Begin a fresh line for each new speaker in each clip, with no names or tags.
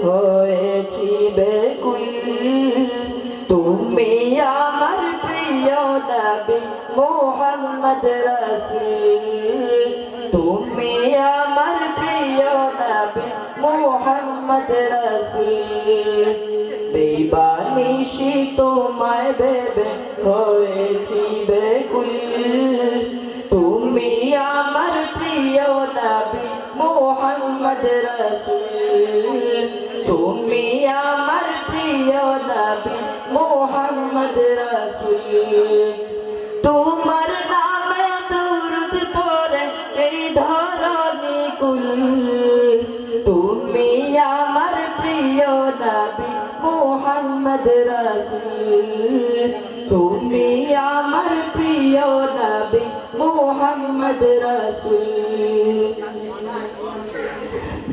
হয়েছি বেকুল। তুমি আমার প্রিয় নবী মুহাম্মদ রাসূল, তুমি আমার প্রিয় নবী মুহাম্মদ রাসূল। দিবানিশি তোমায় ভেবে হয়েছি বেকুল। তুমি আমার প্রিয় নবী মুহাম্মদ রাসূল, তুমি আমার প্রিয় নবী মুহাম্মদ রাসূল। তোমার নামে দরুদ পড়ে এই ধরণী কুল। তুমি আমার প্রিয় নবী মুহাম্মদ রাসূল, তুমি আমার প্রিয় নবী মুহাম্মদ রাসূল।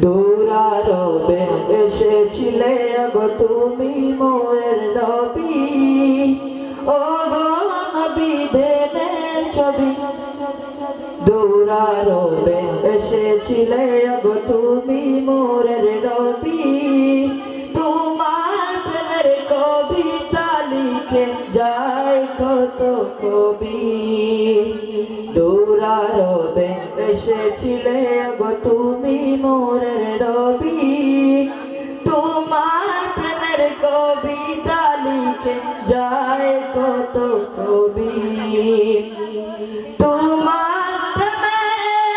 দূরারবে এসেছিলে গো তুমি মোর নবী, ও গো নবী দেনের ছবি। দূরারবে এসেছিলে গো তুমি মোর নবী, তোমার প্রেমের কবিতা লিখে যায় কত কবি। দূরারবে এসেছিলে গো তুমি মোর নবী, তোমার প্রেমের কবিতা লিখে যায় কত কবি। তোমার প্রেমে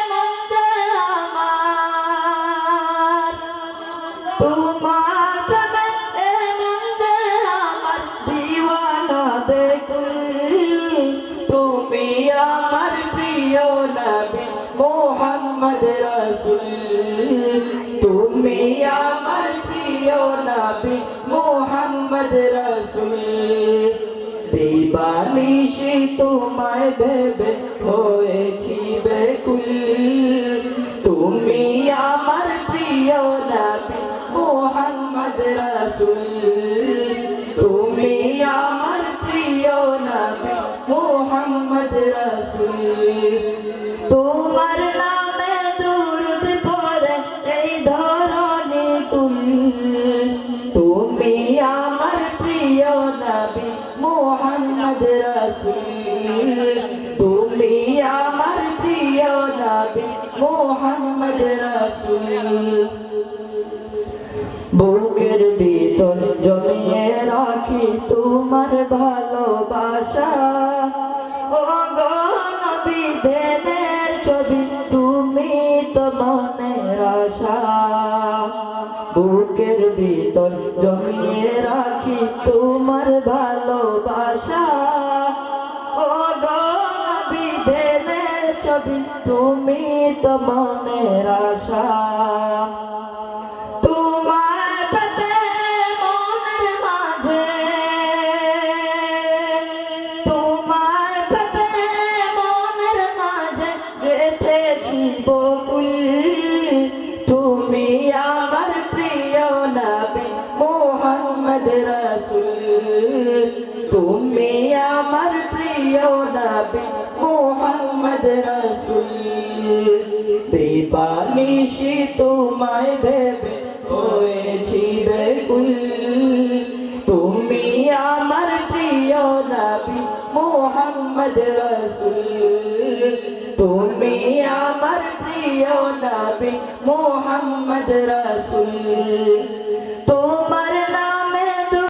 মন যে আমার, তোমার প্রেমে মন যে আমার দিওয়ানা বেকুল। তুমি আমার প্রিয় নবী মুহাম্মদ রাসূল, তুমি আমার প্রিয় নবী মুহাম্মদ রাসূল। দিবানিশি তোমায় ভেবে হয়েছি বেকুল। তুমি আমার প্রিয় নবী মুহাম্মদ রাসূল, তুমি আমার প্রিয় নবী মুহাম্মদ রাসূল। তোমার নামে দরুদ পড়ে এই ধরণী কুল। তুমি আমার প্রিয় নবী মুহাম্মদ রাসূল, তুমি আমার প্রিয় নবী মুহাম্মদ রাসূল। বুকের ভিতর জমিয়ে রাখি তোমার ভালোবাসা, ও গো নবী দেনের ছবি তুমি তো মনের আশা। বুকের ভিতর জমিয়ে রাখি তোমার ভালোবাসা, ও গো নবী দেনের ছবি তুমি তো মনের আশা। তোমায় পেতে মনের মাঝে, তোমায় পেতে মনের মাঝে গেঁথেছি বকুল। তুমি আমার প্রিয় নবী মুহাম্মদ রাসূল, তুমি আমার প্রিয় নবী মুহাম্মদ রাসূল। দিবানিশি তোমায় ভেবে হয়েছি বেকুল। তুমি আমার প্রিয় নবী মুহাম্মদ রাসূল, তুমি আমার প্রিয় নবী মুহাম্মদ রাসূল।